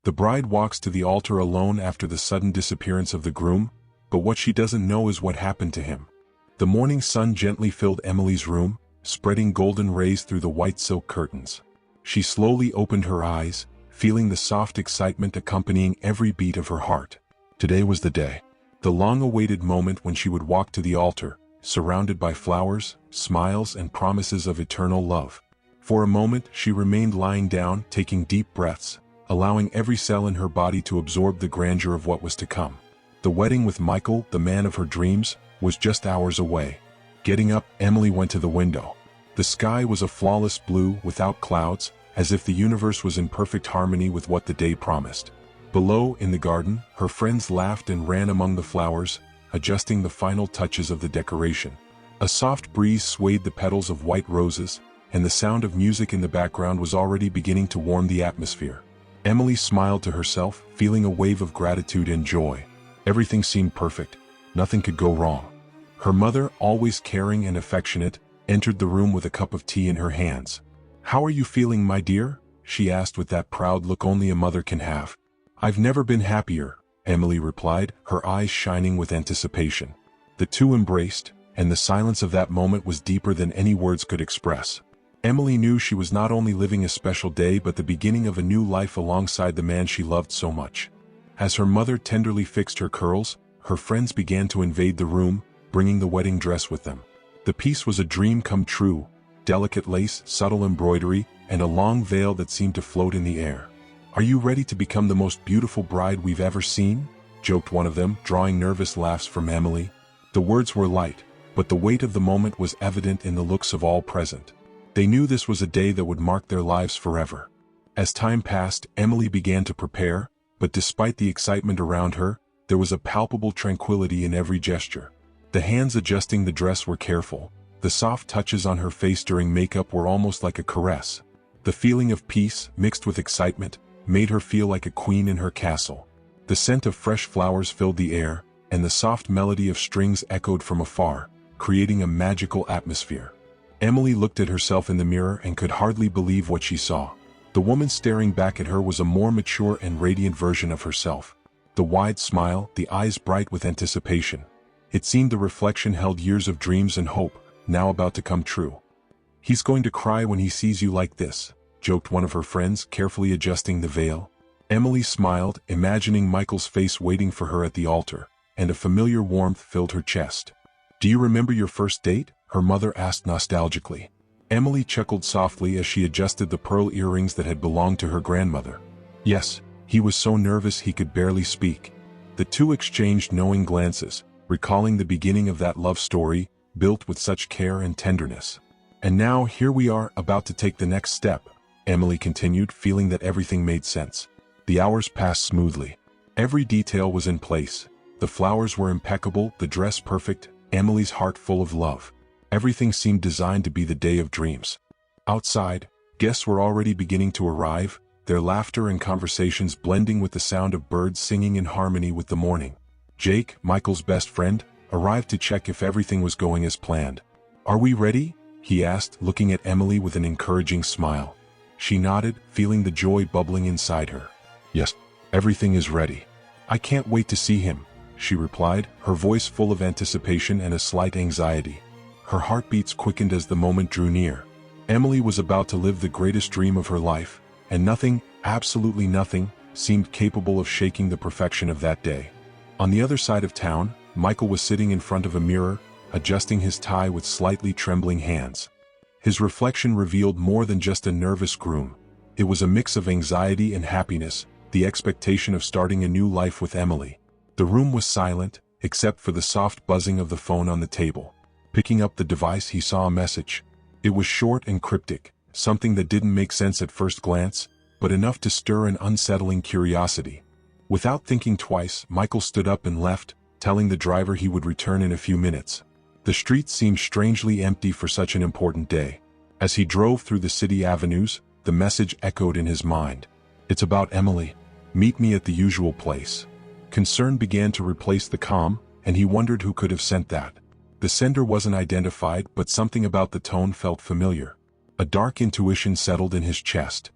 The bride walks to the altar alone after the sudden disappearance of the groom, but what she doesn't know is what happened to him. The morning sun gently filled Emily's room, spreading golden rays through the white silk curtains. She slowly opened her eyes, feeling the soft excitement accompanying every beat of her heart. Today was the day. The long-awaited moment when she would walk to the altar, surrounded by flowers, smiles, and promises of eternal love. For a moment, she remained lying down, taking deep breaths, allowing every cell in her body to absorb the grandeur of what was to come. The wedding with Michael, the man of her dreams, was just hours away. Getting up, Emily went to the window. The sky was a flawless blue without clouds, as if the universe was in perfect harmony with what the day promised. Below, in the garden, her friends laughed and ran among the flowers, adjusting the final touches of the decoration. A soft breeze swayed the petals of white roses, and the sound of music in the background was already beginning to warm the atmosphere. Emily smiled to herself, feeling a wave of gratitude and joy. Everything seemed perfect. Nothing could go wrong. Her mother, always caring and affectionate, entered the room with a cup of tea in her hands. "How are you feeling, my dear?" she asked with that proud look only a mother can have. "I've never been happier," Emily replied, her eyes shining with anticipation. The two embraced, and the silence of that moment was deeper than any words could express. Emily knew she was not only living a special day but the beginning of a new life alongside the man she loved so much. As her mother tenderly fixed her curls, her friends began to invade the room, bringing the wedding dress with them. The piece was a dream come true, delicate lace, subtle embroidery, and a long veil that seemed to float in the air. "Are you ready to become the most beautiful bride we've ever seen?" joked one of them, drawing nervous laughs from Emily. The words were light, but the weight of the moment was evident in the looks of all present. They knew this was a day that would mark their lives forever. As time passed, Emily began to prepare, but despite the excitement around her, there was a palpable tranquility in every gesture. The hands adjusting the dress were careful. The soft touches on her face during makeup were almost like a caress. The feeling of peace, mixed with excitement, made her feel like a queen in her castle. The scent of fresh flowers filled the air, and the soft melody of strings echoed from afar, creating a magical atmosphere. Emily looked at herself in the mirror and could hardly believe what she saw. The woman staring back at her was a more mature and radiant version of herself. The wide smile, the eyes bright with anticipation. It seemed the reflection held years of dreams and hope, now about to come true. "He's going to cry when he sees you like this," joked one of her friends, carefully adjusting the veil. Emily smiled, imagining Michael's face waiting for her at the altar, and a familiar warmth filled her chest. "Do you remember your first date?" her mother asked nostalgically. Emily chuckled softly as she adjusted the pearl earrings that had belonged to her grandmother. "Yes, he was so nervous he could barely speak." The two exchanged knowing glances, recalling the beginning of that love story, built with such care and tenderness. "And now here we are, about to take the next step," Emily continued, feeling that everything made sense. The hours passed smoothly. Every detail was in place. The flowers were impeccable, the dress perfect, Emily's heart full of love. Everything seemed designed to be the day of dreams. Outside, guests were already beginning to arrive, their laughter and conversations blending with the sound of birds singing in harmony with the morning. Jake, Michael's best friend, arrived to check if everything was going as planned. "Are we ready?" he asked, looking at Emily with an encouraging smile. She nodded, feeling the joy bubbling inside her. "Yes, everything is ready. I can't wait to see him," she replied, her voice full of anticipation and a slight anxiety. Her heartbeats quickened as the moment drew near. Emily was about to live the greatest dream of her life, and nothing, absolutely nothing, seemed capable of shaking the perfection of that day. On the other side of town, Michael was sitting in front of a mirror, adjusting his tie with slightly trembling hands. His reflection revealed more than just a nervous groom. It was a mix of anxiety and happiness, the expectation of starting a new life with Emily. The room was silent, except for the soft buzzing of the phone on the table. Picking up the device, he saw a message. It was short and cryptic, something that didn't make sense at first glance, but enough to stir an unsettling curiosity. Without thinking twice, Michael stood up and left, telling the driver he would return in a few minutes. The streets seemed strangely empty for such an important day. As he drove through the city avenues, the message echoed in his mind. "It's about Emily. Meet me at the usual place." Concern began to replace the calm, and he wondered who could have sent that. The sender wasn't identified, but something about the tone felt familiar. A dark intuition settled in his chest.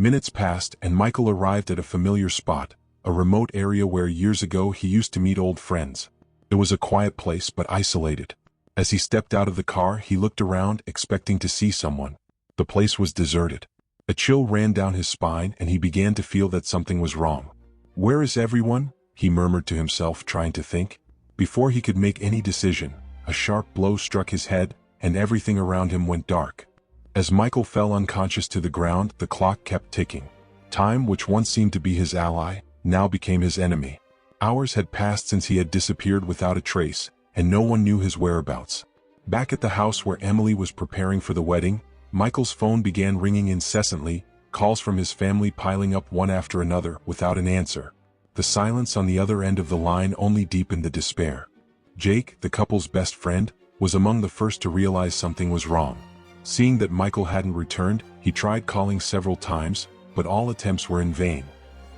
Minutes passed and Michael arrived at a familiar spot, a remote area where years ago he used to meet old friends. It was a quiet place but isolated. As he stepped out of the car, he looked around, expecting to see someone. The place was deserted. A chill ran down his spine and he began to feel that something was wrong. "Where is everyone?" he murmured to himself, trying to think. Before he could make any decision, a sharp blow struck his head, and everything around him went dark. As Michael fell unconscious to the ground, the clock kept ticking. Time, which once seemed to be his ally, now became his enemy. Hours had passed since he had disappeared without a trace, and no one knew his whereabouts. Back at the house where Emily was preparing for the wedding, Michael's phone began ringing incessantly, calls from his family piling up one after another without an answer. The silence on the other end of the line only deepened the despair. Jake, the couple's best friend, was among the first to realize something was wrong. Seeing that Michael hadn't returned, he tried calling several times, but all attempts were in vain.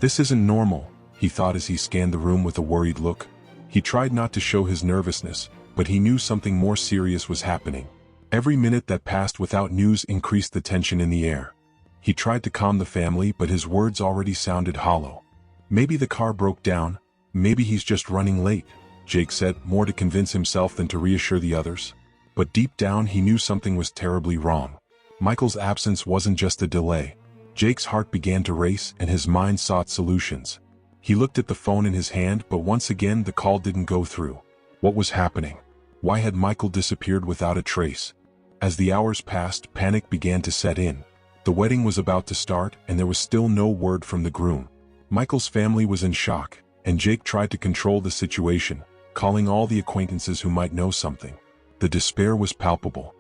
"This isn't normal," he thought as he scanned the room with a worried look. He tried not to show his nervousness, but he knew something more serious was happening. Every minute that passed without news increased the tension in the air. He tried to calm the family, but his words already sounded hollow. "Maybe the car broke down, maybe he's just running late," Jake said, more to convince himself than to reassure the others. But deep down he knew something was terribly wrong. Michael's absence wasn't just a delay. Jake's heart began to race and his mind sought solutions. He looked at the phone in his hand, but once again the call didn't go through. What was happening? Why had Michael disappeared without a trace? As the hours passed, panic began to set in. The wedding was about to start, and there was still no word from the groom. Michael's family was in shock, and Jake tried to control the situation, calling all the acquaintances who might know something. The despair was palpable.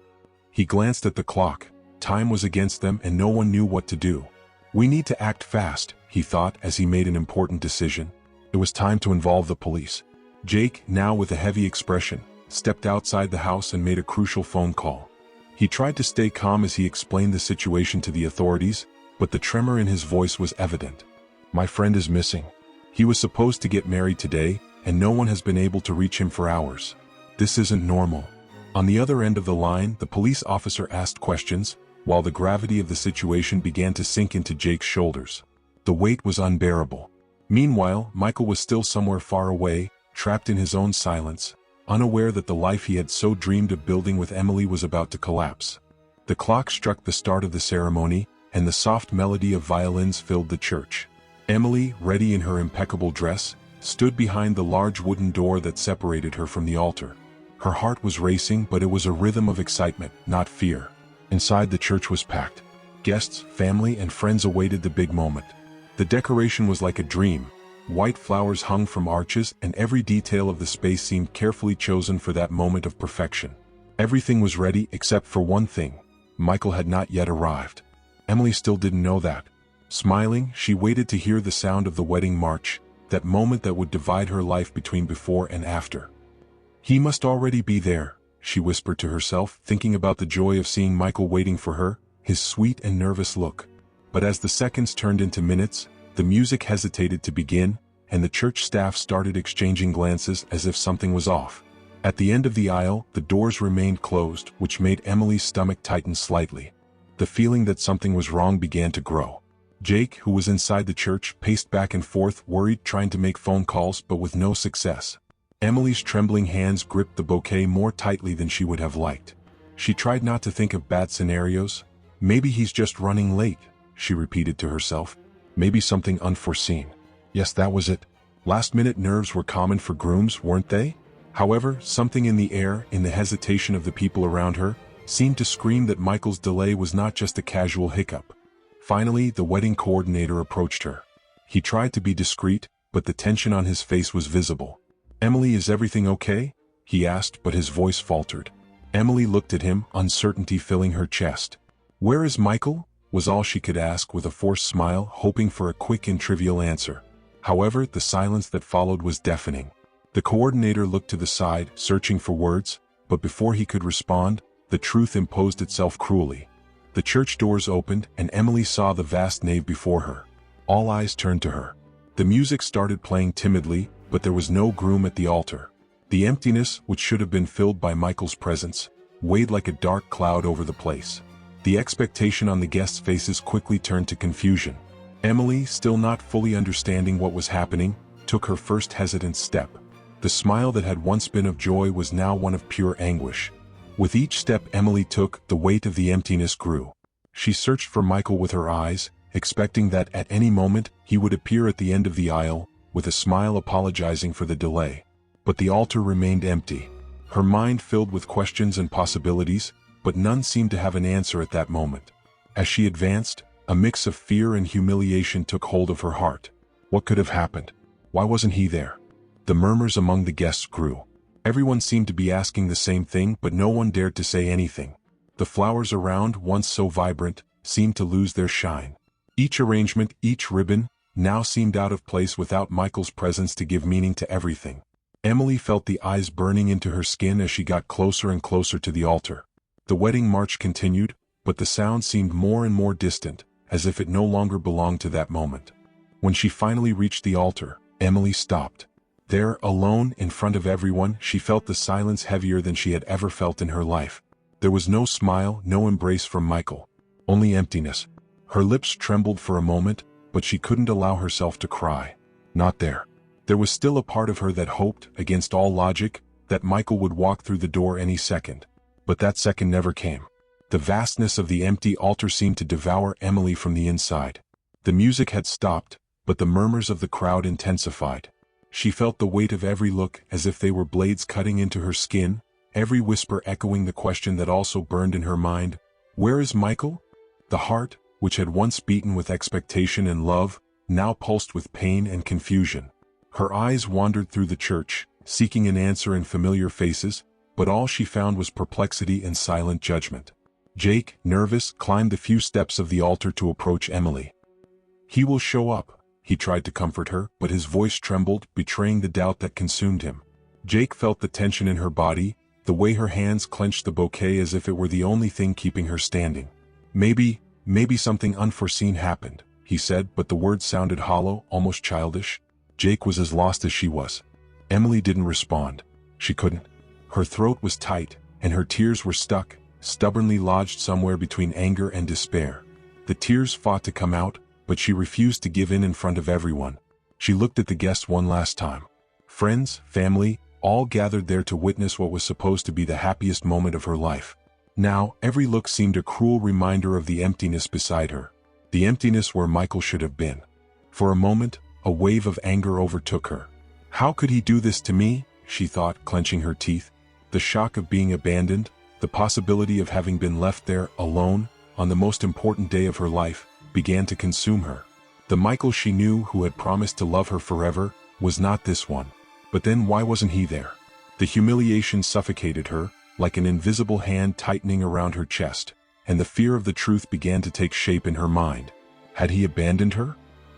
He glanced at the clock. Time was against them and no one knew what to do. "We need to act fast," he thought as he made an important decision. It was time to involve the police. Jake, now with a heavy expression, stepped outside the house and made a crucial phone call. He tried to stay calm as he explained the situation to the authorities, but the tremor in his voice was evident. "My friend is missing. He was supposed to get married today, and no one has been able to reach him for hours. This isn't normal." On the other end of the line, the police officer asked questions, while the gravity of the situation began to sink into Jake's shoulders. The weight was unbearable. Meanwhile, Michael was still somewhere far away, trapped in his own silence, unaware that the life he had so dreamed of building with Emily was about to collapse. The clock struck the start of the ceremony, and the soft melody of violins filled the church. Emily, ready in her impeccable dress, stood behind the large wooden door that separated her from the altar. Her heart was racing, but it was a rhythm of excitement, not fear. Inside, the church was packed. Guests, family, and friends awaited the big moment. The decoration was like a dream. White flowers hung from arches, and every detail of the space seemed carefully chosen for that moment of perfection. Everything was ready except for one thing. Michael had not yet arrived. Emily still didn't know that. Smiling, she waited to hear the sound of the wedding march, that moment that would divide her life between before and after. "He must already be there," she whispered to herself, thinking about the joy of seeing Michael waiting for her, his sweet and nervous look. But as the seconds turned into minutes, the music hesitated to begin, and the church staff started exchanging glances as if something was off. At the end of the aisle, the doors remained closed, which made Emily's stomach tighten slightly. The feeling that something was wrong began to grow. Jake, who was inside the church, paced back and forth, worried, trying to make phone calls but with no success. Emily's trembling hands gripped the bouquet more tightly than she would have liked. She tried not to think of bad scenarios. "Maybe he's just running late," she repeated to herself. "Maybe something unforeseen." Yes, that was it. Last-minute nerves were common for grooms, weren't they? However, something in the air, in the hesitation of the people around her, seemed to scream that Michael's delay was not just a casual hiccup. Finally, the wedding coordinator approached her. He tried to be discreet, but the tension on his face was visible. "Emily, is everything okay?" he asked, but his voice faltered. Emily looked at him, uncertainty filling her chest. "Where is Michael?" was all she could ask with a forced smile, hoping for a quick and trivial answer. However, the silence that followed was deafening. The coordinator looked to the side, searching for words, but before he could respond, the truth imposed itself cruelly. The church doors opened, and Emily saw the vast nave before her. All eyes turned to her. The music started playing timidly, but there was no groom at the altar. The emptiness, which should have been filled by Michael's presence, weighed like a dark cloud over the place. The expectation on the guests' faces quickly turned to confusion. Emily, still not fully understanding what was happening, took her first hesitant step. The smile that had once been of joy was now one of pure anguish. With each step Emily took, the weight of the emptiness grew. She searched for Michael with her eyes, expecting that at any moment he would appear at the end of the aisle, with a smile apologizing for the delay. But the altar remained empty. Her mind filled with questions and possibilities, but none seemed to have an answer at that moment. As she advanced, a mix of fear and humiliation took hold of her heart. What could have happened? Why wasn't he there? The murmurs among the guests grew. Everyone seemed to be asking the same thing, but no one dared to say anything. The flowers around, once so vibrant, seemed to lose their shine. Each arrangement, each ribbon, now seemed out of place without Michael's presence to give meaning to everything. Emily felt the eyes burning into her skin as she got closer and closer to the altar. The wedding march continued, but the sound seemed more and more distant, as if it no longer belonged to that moment. When she finally reached the altar, Emily stopped. There, alone, in front of everyone, she felt the silence heavier than she had ever felt in her life. There was no smile, no embrace from Michael. Only emptiness. Her lips trembled for a moment, but she couldn't allow herself to cry. Not there. There was still a part of her that hoped, against all logic, that Michael would walk through the door any second. But that second never came. The vastness of the empty altar seemed to devour Emily from the inside. The music had stopped, but the murmurs of the crowd intensified. She felt the weight of every look as if they were blades cutting into her skin, every whisper echoing the question that also burned in her mind. Where is Michael? The heart, which had once beaten with expectation and love, now pulsed with pain and confusion. Her eyes wandered through the church, seeking an answer in familiar faces, but all she found was perplexity and silent judgment. Jake, nervous, climbed the few steps of the altar to approach Emily. He will show up, he tried to comfort her, but his voice trembled, betraying the doubt that consumed him. Jake felt the tension in her body, the way her hands clenched the bouquet as if it were the only thing keeping her standing. Maybe something unforeseen happened, he said, but the words sounded hollow, almost childish. Jake was as lost as she was. Emily didn't respond. She couldn't. Her throat was tight, and her tears were stuck, stubbornly lodged somewhere between anger and despair. The tears fought to come out, but she refused to give in front of everyone. She looked at the guests one last time. Friends, family, all gathered there to witness what was supposed to be the happiest moment of her life. Now, every look seemed a cruel reminder of the emptiness beside her. The emptiness where Michael should have been. For a moment, a wave of anger overtook her. How could he do this to me? She thought, clenching her teeth. The shock of being abandoned, the possibility of having been left there, alone, on the most important day of her life, began to consume her. The Michael she knew, who had promised to love her forever, was not this one. But then why wasn't he there? The humiliation suffocated her, like an invisible hand tightening around her chest, and the fear of the truth began to take shape in her mind. Had he abandoned her?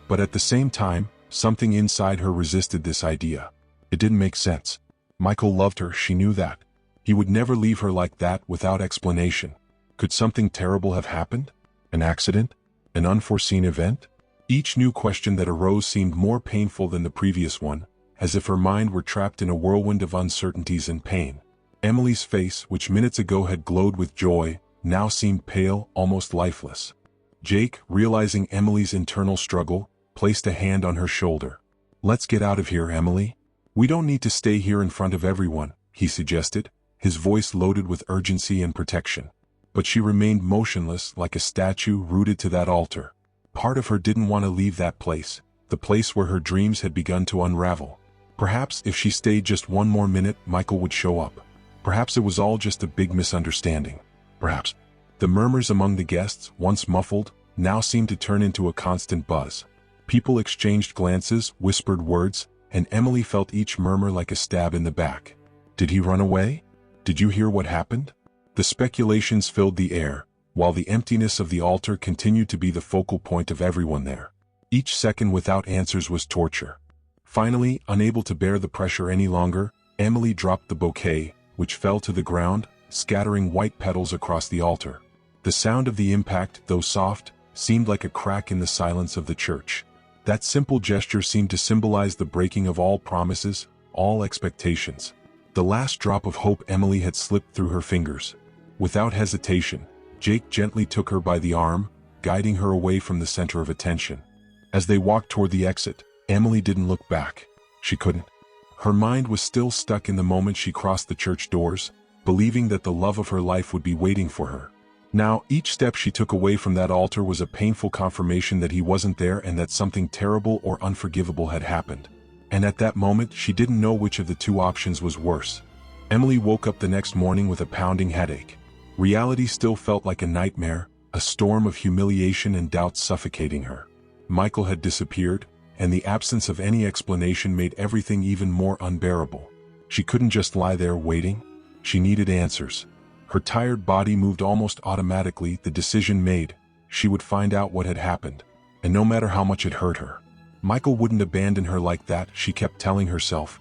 But at the same time, something inside her resisted this idea. It didn't make sense. Michael loved her, she knew that. He would never leave her like that without explanation. Could something terrible have happened? An accident? An unforeseen event? Each new question that arose seemed more painful than the previous one, as if her mind were trapped in a whirlwind of uncertainties and pain. Emily's face, which minutes ago had glowed with joy, now seemed pale, almost lifeless. Jake, realizing Emily's internal struggle, placed a hand on her shoulder. "Let's get out of here, Emily. We don't need to stay here in front of everyone," he suggested, his voice loaded with urgency and protection. But she remained motionless, like a statue rooted to that altar. Part of her didn't want to leave that place, the place where her dreams had begun to unravel. Perhaps if she stayed just one more minute, Michael would show up. Perhaps it was all just a big misunderstanding. Perhaps. The murmurs among the guests, once muffled, now seemed to turn into a constant buzz. People exchanged glances, whispered words, and Emily felt each murmur like a stab in the back. Did he run away? Did you hear what happened? The speculations filled the air, while the emptiness of the altar continued to be the focal point of everyone there. Each second without answers was torture. Finally, unable to bear the pressure any longer, Emily dropped the bouquet, which fell to the ground, scattering white petals across the altar. The sound of the impact, though soft, seemed like a crack in the silence of the church. That simple gesture seemed to symbolize the breaking of all promises, all expectations. The last drop of hope Emily had slipped through her fingers. Without hesitation, Jake gently took her by the arm, guiding her away from the center of attention. As they walked toward the exit, Emily didn't look back. She couldn't. Her mind was still stuck in the moment she crossed the church doors, believing that the love of her life would be waiting for her. Now, each step she took away from that altar was a painful confirmation that he wasn't there and that something terrible or unforgivable had happened. And at that moment, she didn't know which of the two options was worse. Emily woke up the next morning with a pounding headache. Reality still felt like a nightmare, a storm of humiliation and doubt suffocating her. Michael had disappeared, and the absence of any explanation made everything even more unbearable. She couldn't just lie there waiting. She needed answers. Her tired body moved almost automatically. The decision made, she would find out what had happened. And no matter how much it hurt her, Michael wouldn't abandon her like that, she kept telling herself.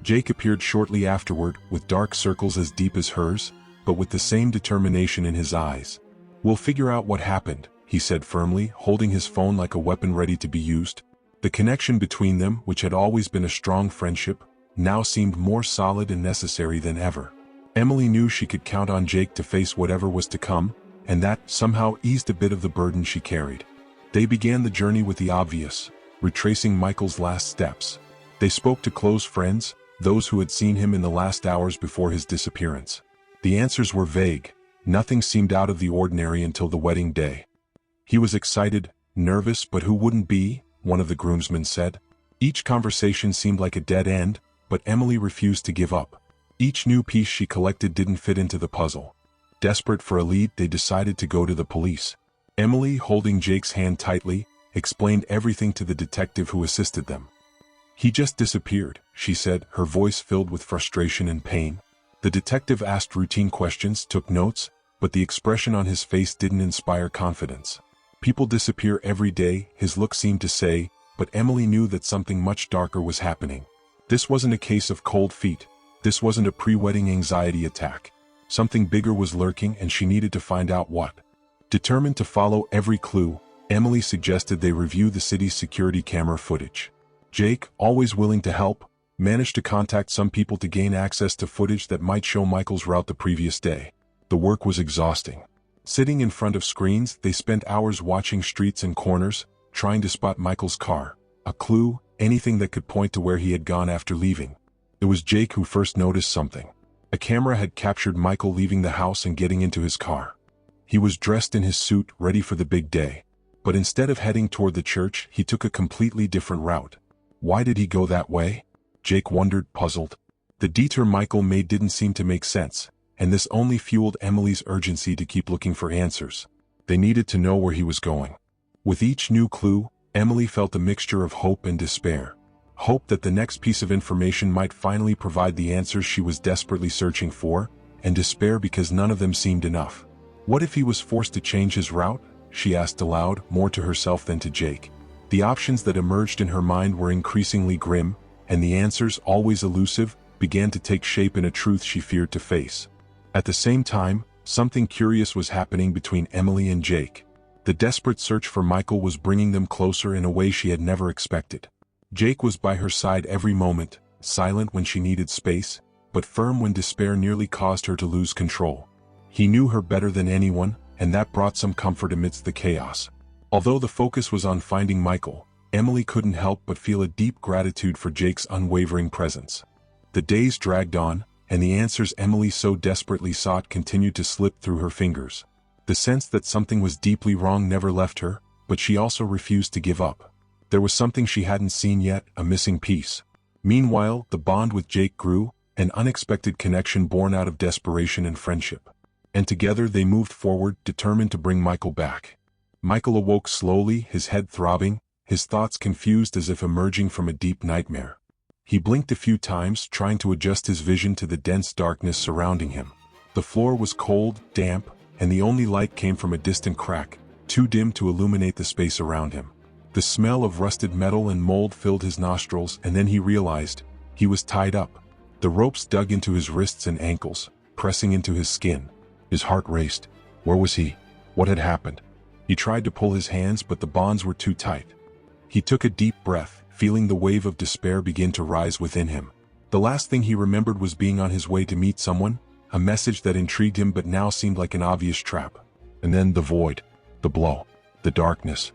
Jake appeared shortly afterward, with dark circles as deep as hers, but with the same determination in his eyes. "We'll figure out what happened," he said firmly, holding his phone like a weapon ready to be used. The connection between them, which had always been a strong friendship, now seemed more solid and necessary than ever. Emily knew she could count on Jake to face whatever was to come, and that somehow eased a bit of the burden she carried. They began the journey with the obvious, retracing Michael's last steps. They spoke to close friends, those who had seen him in the last hours before his disappearance. The answers were vague. Nothing seemed out of the ordinary until the wedding day. He was excited, nervous, but who wouldn't be, one of the groomsmen said. Each conversation seemed like a dead end, but Emily refused to give up. Each new piece she collected didn't fit into the puzzle. Desperate for a lead, they decided to go to the police. Emily, holding Jake's hand tightly, explained everything to the detective who assisted them. "He just disappeared," she said, her voice filled with frustration and pain. The detective asked routine questions, took notes, but the expression on his face didn't inspire confidence. "People disappear every day," his look seemed to say, but Emily knew that something much darker was happening. This wasn't a case of cold feet. This wasn't a pre-wedding anxiety attack. Something bigger was lurking, and she needed to find out what. Determined to follow every clue, Emily suggested they review the city's security camera footage. Jake, always willing to help, managed to contact some people to gain access to footage that might show Michael's route the previous day. The work was exhausting. Sitting in front of screens, they spent hours watching streets and corners, trying to spot Michael's car. A clue, anything that could point to where he had gone after leaving. It was Jake who first noticed something. A camera had captured Michael leaving the house and getting into his car. He was dressed in his suit, ready for the big day. But instead of heading toward the church, he took a completely different route. Why did he go that way? Jake wondered, puzzled. The detour Michael made didn't seem to make sense, and this only fueled Emily's urgency to keep looking for answers. They needed to know where he was going. With each new clue, Emily felt a mixture of hope and despair. Hope that the next piece of information might finally provide the answers she was desperately searching for, and despair because none of them seemed enough. What if he was forced to change his route? She asked aloud, more to herself than to Jake. The options that emerged in her mind were increasingly grim, and the answers, always elusive, began to take shape in a truth she feared to face. At the same time, something curious was happening between Emily and Jake. The desperate search for Michael was bringing them closer in a way she had never expected. Jake was by her side every moment, silent when she needed space, but firm when despair nearly caused her to lose control. He knew her better than anyone, and that brought some comfort amidst the chaos. Although the focus was on finding Michael, Emily couldn't help but feel a deep gratitude for Jake's unwavering presence. The days dragged on, and the answers Emily so desperately sought continued to slip through her fingers. The sense that something was deeply wrong never left her, but she also refused to give up. There was something she hadn't seen yet, a missing piece. Meanwhile, the bond with Jake grew, an unexpected connection born out of desperation and friendship. And together they moved forward, determined to bring Michael back. Michael awoke slowly, his head throbbing, his thoughts confused as if emerging from a deep nightmare. He blinked a few times, trying to adjust his vision to the dense darkness surrounding him. The floor was cold, damp, and the only light came from a distant crack, too dim to illuminate the space around him. The smell of rusted metal and mold filled his nostrils, and then he realized he was tied up. The ropes dug into his wrists and ankles, pressing into his skin. His heart raced. Where was he? What had happened? He tried to pull his hands, but the bonds were too tight. He took a deep breath, feeling the wave of despair begin to rise within him. The last thing he remembered was being on his way to meet someone, a message that intrigued him but now seemed like an obvious trap. And then the void, the blow, the darkness.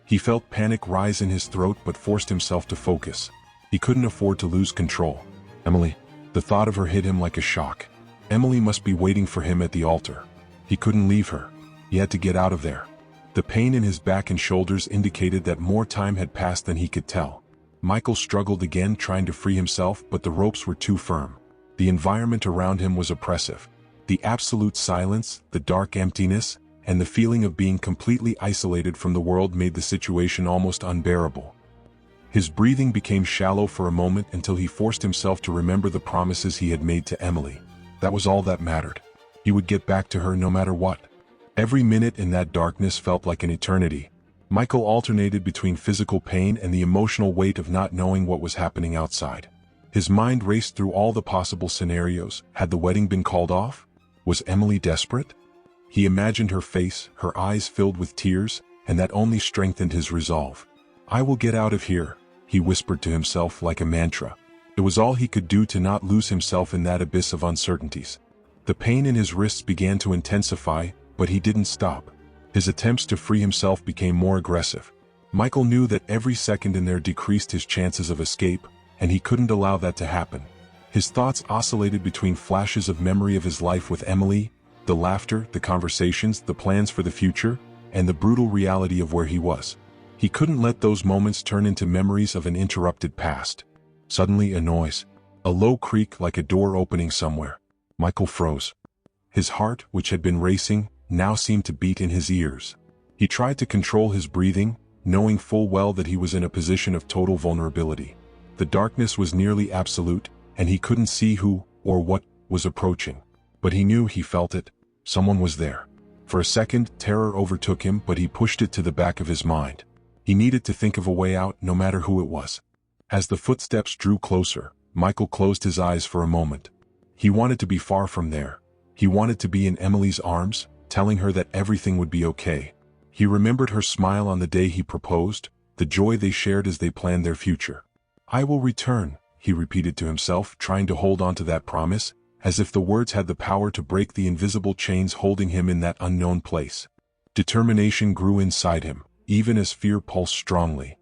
He felt panic rise in his throat but forced himself to focus. He couldn't afford to lose control. Emily. The thought of her hit him like a shock. Emily must be waiting for him at the altar. He couldn't leave her. He had to get out of there. The pain in his back and shoulders indicated that more time had passed than he could tell. Michael struggled again, trying to free himself, but the ropes were too firm. The environment around him was oppressive. The absolute silence, the dark emptiness, and the feeling of being completely isolated from the world made the situation almost unbearable. His breathing became shallow for a moment until he forced himself to remember the promises he had made to Emily. That was all that mattered. He would get back to her no matter what. Every minute in that darkness felt like an eternity. Michael alternated between physical pain and the emotional weight of not knowing what was happening outside. His mind raced through all the possible scenarios. Had the wedding been called off? Was Emily desperate? He imagined her face, her eyes filled with tears, and that only strengthened his resolve. "I will get out of here," he whispered to himself like a mantra. It was all he could do to not lose himself in that abyss of uncertainties. The pain in his wrists began to intensify, but he didn't stop. His attempts to free himself became more aggressive. Michael knew that every second in there decreased his chances of escape, and he couldn't allow that to happen. His thoughts oscillated between flashes of memory of his life with Emily, the laughter, the conversations, the plans for the future, and the brutal reality of where he was. He couldn't let those moments turn into memories of an interrupted past. Suddenly a noise, a low creak like a door opening somewhere. Michael froze. His heart, which had been racing, now seemed to beat in his ears. He tried to control his breathing, knowing full well that he was in a position of total vulnerability. The darkness was nearly absolute, and he couldn't see who, or what, was approaching. But he knew, he felt it. Someone was there. For a second, terror overtook him, but he pushed it to the back of his mind. He needed to think of a way out, no matter who it was. As the footsteps drew closer, Michael closed his eyes for a moment. He wanted to be far from there. He wanted to be in Emily's arms, telling her that everything would be okay. He remembered her smile on the day he proposed, the joy they shared as they planned their future. "I will return," he repeated to himself, trying to hold on to that promise, as if the words had the power to break the invisible chains holding him in that unknown place. Determination grew inside him, even as fear pulsed strongly.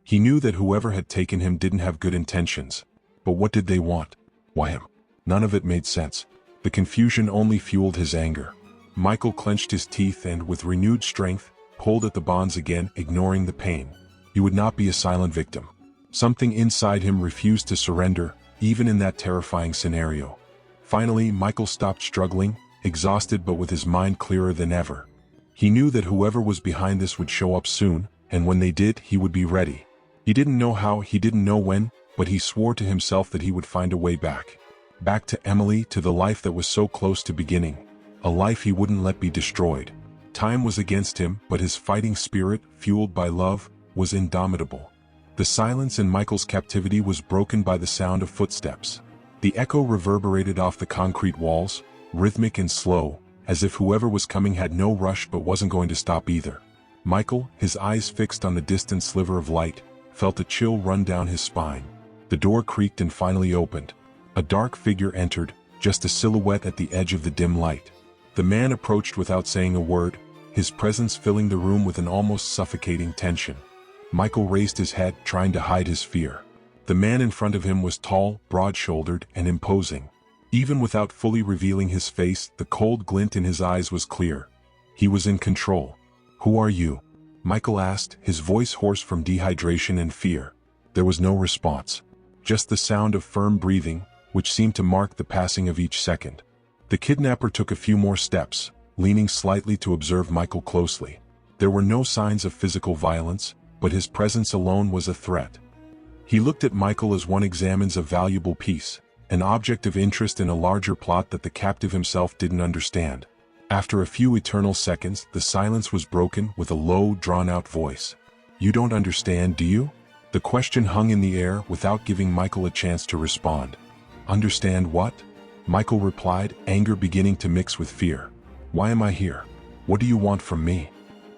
He knew that whoever had taken him didn't have good intentions. But what did they want? Why him? None of it made sense. The confusion only fueled his anger. Michael clenched his teeth and, with renewed strength, pulled at the bonds again, ignoring the pain. He would not be a silent victim. Something inside him refused to surrender, even in that terrifying scenario. Finally, Michael stopped struggling, exhausted but with his mind clearer than ever. He knew that whoever was behind this would show up soon, and when they did, he would be ready. He didn't know how, he didn't know when, but he swore to himself that he would find a way back. Back to Emily, to the life that was so close to beginning. A life he wouldn't let be destroyed. Time was against him, but his fighting spirit, fueled by love, was indomitable. The silence in Michael's captivity was broken by the sound of footsteps. The echo reverberated off the concrete walls, rhythmic and slow, as if whoever was coming had no rush but wasn't going to stop either. Michael, his eyes fixed on the distant sliver of light, felt a chill run down his spine. The door creaked and finally opened. A dark figure entered, just a silhouette at the edge of the dim light. The man approached without saying a word, his presence filling the room with an almost suffocating tension. Michael raised his head, trying to hide his fear. The man in front of him was tall, broad-shouldered, and imposing. Even without fully revealing his face, the cold glint in his eyes was clear. He was in control. "Who are you?" Michael asked, his voice hoarse from dehydration and fear. There was no response. Just the sound of firm breathing, which seemed to mark the passing of each second. The kidnapper took a few more steps, leaning slightly to observe Michael closely. There were no signs of physical violence, but his presence alone was a threat. He looked at Michael as one examines a valuable piece, an object of interest in a larger plot that the captive himself didn't understand. After a few eternal seconds, the silence was broken with a low, drawn-out voice. "You don't understand, do you?" The question hung in the air without giving Michael a chance to respond. "Understand what?" Michael replied, anger beginning to mix with fear. "Why am I here? What do you want from me?"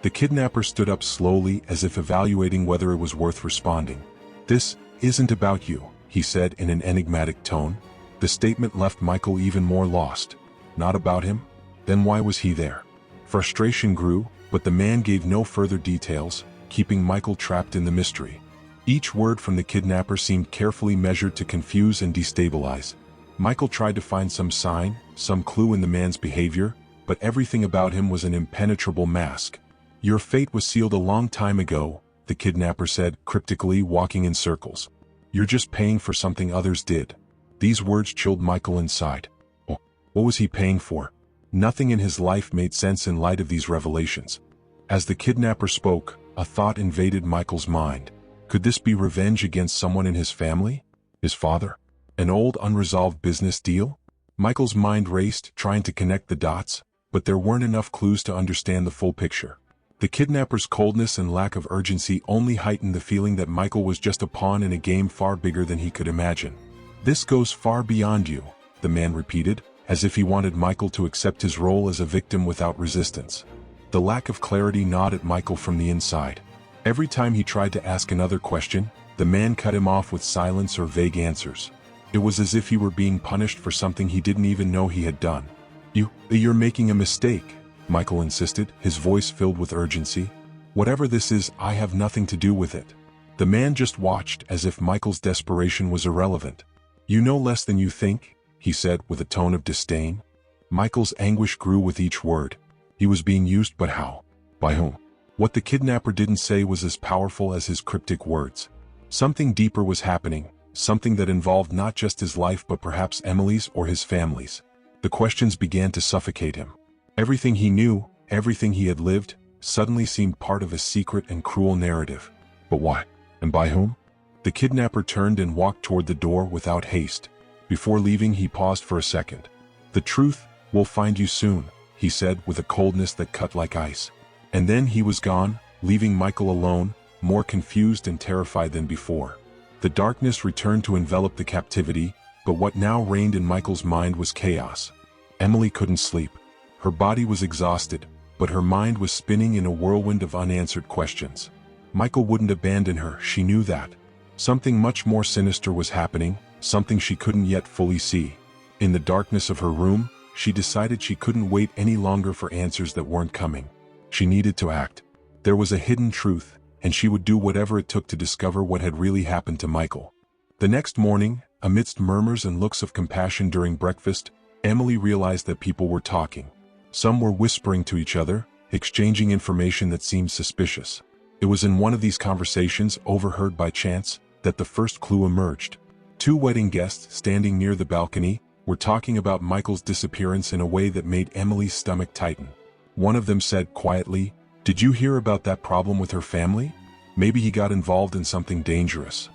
The kidnapper stood up slowly, as if evaluating whether it was worth responding. "This isn't about you," he said in an enigmatic tone. The statement left Michael even more lost. Not about him? Then why was he there? Frustration grew, but the man gave no further details, keeping Michael trapped in the mystery. Each word from the kidnapper seemed carefully measured to confuse and destabilize. Michael tried to find some sign, some clue in the man's behavior, but everything about him was an impenetrable mask. "Your fate was sealed a long time ago," the kidnapper said, cryptically, walking in circles. "You're just paying for something others did." These words chilled Michael inside. Oh, what was he paying for? Nothing in his life made sense in light of these revelations. As the kidnapper spoke, a thought invaded Michael's mind. Could this be revenge against someone in his family? His father? An old unresolved business deal? Michael's mind raced, trying to connect the dots, but there weren't enough clues to understand the full picture. The kidnapper's coldness and lack of urgency only heightened the feeling that Michael was just a pawn in a game far bigger than he could imagine. "This goes far beyond you," the man repeated, as if he wanted Michael to accept his role as a victim without resistance. The lack of clarity gnawed at Michael from the inside. Every time he tried to ask another question, the man cut him off with silence or vague answers. It was as if he were being punished for something he didn't even know he had done. You're making a mistake," Michael insisted, his voice filled with urgency. "Whatever this is, I have nothing to do with it." The man just watched as if Michael's desperation was irrelevant. "You know less than you think," he said with a tone of disdain. Michael's anguish grew with each word. He was being used, but how? By whom? What the kidnapper didn't say was as powerful as his cryptic words. Something deeper was happening, something that involved not just his life but perhaps Emily's or his family's. The questions began to suffocate him. Everything he knew, everything he had lived, suddenly seemed part of a secret and cruel narrative. But why? And by whom? The kidnapper turned and walked toward the door without haste. Before leaving, he paused for a second. "The truth will find you soon," he said with a coldness that cut like ice. And then he was gone, leaving Michael alone, more confused and terrified than before. The darkness returned to envelop the captivity, but what now reigned in Michael's mind was chaos. Emily couldn't sleep. Her body was exhausted, but her mind was spinning in a whirlwind of unanswered questions. Michael wouldn't abandon her, she knew that. Something much more sinister was happening, something she couldn't yet fully see. In the darkness of her room, she decided she couldn't wait any longer for answers that weren't coming. She needed to act. There was a hidden truth, and she would do whatever it took to discover what had really happened to Michael. The next morning, amidst murmurs and looks of compassion during breakfast, Emily realized that people were talking. Some were whispering to each other, exchanging information that seemed suspicious. It was in one of these conversations, overheard by chance, that the first clue emerged. Two wedding guests standing near the balcony were talking about Michael's disappearance in a way that made Emily's stomach tighten. One of them said quietly, "Did you hear about that problem with her family? Maybe he got involved in something dangerous."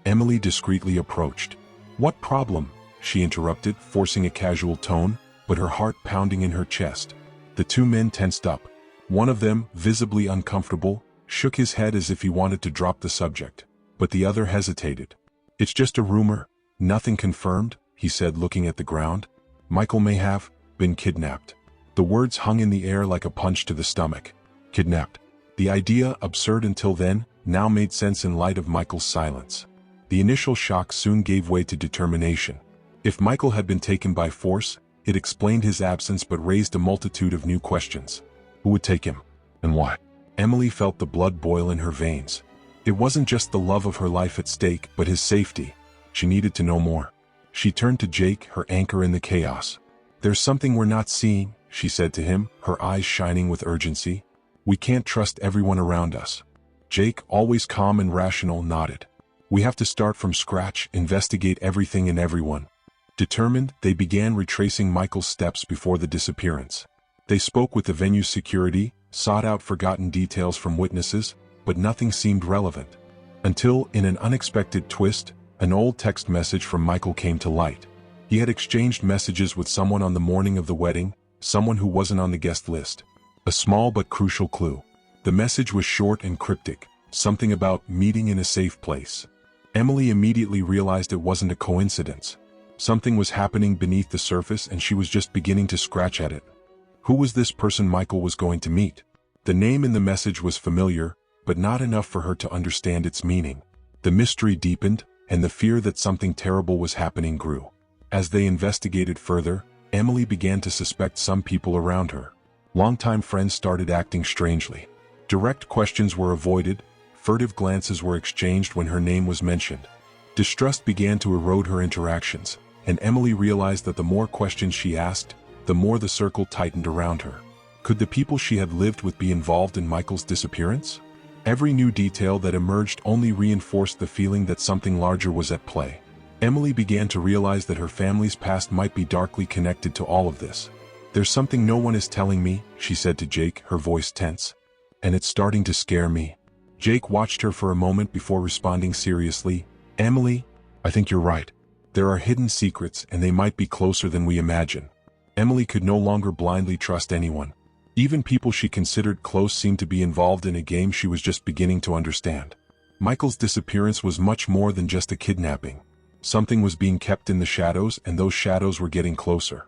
Emily discreetly approached. "What problem?" she interrupted, forcing a casual tone, but her heart pounding in her chest. The two men tensed up. One of them, visibly uncomfortable, shook his head as if he wanted to drop the subject, but the other hesitated. "It's just a rumor, nothing confirmed," he said, looking at the ground. "Michael may have been kidnapped." The words hung in the air like a punch to the stomach. Kidnapped. The idea, absurd until then, now made sense in light of Michael's silence. The initial shock soon gave way to determination. If Michael had been taken by force, it explained his absence but raised a multitude of new questions. Who would take him? And why? Emily felt the blood boil in her veins. It wasn't just the love of her life at stake, but his safety. She needed to know more. She turned to Jake, her anchor in the chaos. "There's something we're not seeing," she said to him, her eyes shining with urgency. "We can't trust everyone around us." Jake, always calm and rational, nodded. "We have to start from scratch, investigate everything and everyone." Determined, they began retracing Michael's steps before the disappearance. They spoke with the venue's security, sought out forgotten details from witnesses, but nothing seemed relevant. Until, in an unexpected twist, an old text message from Michael came to light. He had exchanged messages with someone on the morning of the wedding, someone who wasn't on the guest list. A small but crucial clue. The message was short and cryptic, something about meeting in a safe place. Emily immediately realized it wasn't a coincidence. Something was happening beneath the surface and she was just beginning to scratch at it. Who was this person Michael was going to meet? The name in the message was familiar, but not enough for her to understand its meaning. The mystery deepened, and the fear that something terrible was happening grew. As they investigated further, Emily began to suspect some people around her. Longtime friends started acting strangely. Direct questions were avoided, furtive glances were exchanged when her name was mentioned. Distrust began to erode her interactions, and Emily realized that the more questions she asked, the more the circle tightened around her. Could the people she had lived with be involved in Michael's disappearance? Every new detail that emerged only reinforced the feeling that something larger was at play. Emily began to realize that her family's past might be darkly connected to all of this. "There's something no one is telling me," she said to Jake, her voice tense. "And it's starting to scare me." Jake watched her for a moment before responding seriously. "Emily, I think you're right. There are hidden secrets, and they might be closer than we imagine." Emily could no longer blindly trust anyone. Even people she considered close seemed to be involved in a game she was just beginning to understand. Michael's disappearance was much more than just a kidnapping. Something was being kept in the shadows, and those shadows were getting closer.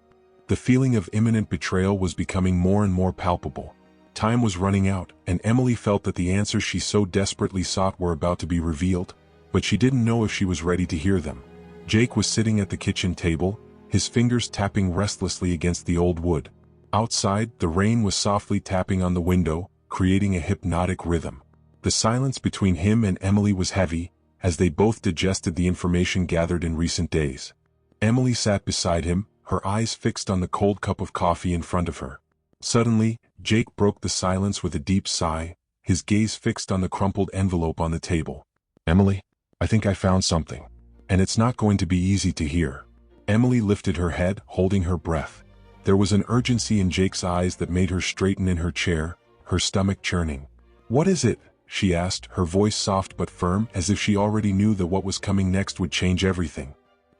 The feeling of imminent betrayal was becoming more and more palpable. Time was running out, and Emily felt that the answers she so desperately sought were about to be revealed, but she didn't know if she was ready to hear them. Jake was sitting at the kitchen table, his fingers tapping restlessly against the old wood. Outside, the rain was softly tapping on the window, creating a hypnotic rhythm. The silence between him and Emily was heavy, as they both digested the information gathered in recent days. Emily sat beside him, her eyes fixed on the cold cup of coffee in front of her. Suddenly, Jake broke the silence with a deep sigh, his gaze fixed on the crumpled envelope on the table. "Emily, I think I found something. And it's not going to be easy to hear." Emily lifted her head, holding her breath. There was an urgency in Jake's eyes that made her straighten in her chair, her stomach churning. "What is it?" she asked, her voice soft but firm, as if she already knew that what was coming next would change everything.